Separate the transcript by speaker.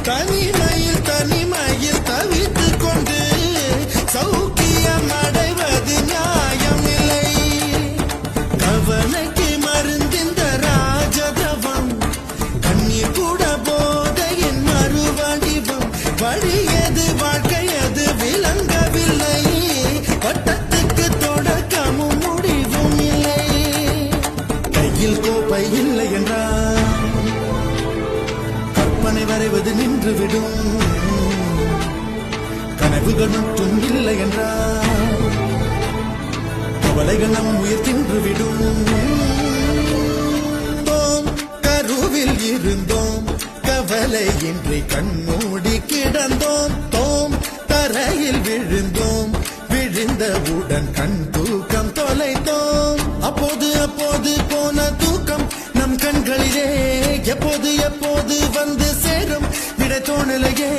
Speaker 1: தனிமையில் தனிமையில் தவித்துக் கொண்டு சௌக்கியம் அடைவது நியாயமில்லை. கவலைக்கு மருந்திந்த ராஜதவம், கண்ணீர் கூட போதையின் மறுவடிவம். வழியது வாழ்க்கையது விளங்கவில்லை, வட்டத்துக்கு தொடக்கமும் முடிவும் இல்லை. கையில் கோப்பை இல்லை என்றால் கற்பனை வரைவது நின்றுவிடும். கனவுகள் மட்டும் இல்லை என்றால் கவலைகள் நம் உயிர் தின்றுவிடும். தோம் கருவில் இருந்தோம், கவலையின்றி கண்மூடி கிடந்தோம். தோம் தரையில் விழுந்தோம், விழுந்தவுடன் கண் தூக்கம் தொலைத்தோம். அப்போது அப்போது போன தூக்கம் நம் கண்களிலே எப்போது எப்போது வந்து சேரும் விட தோணலையே.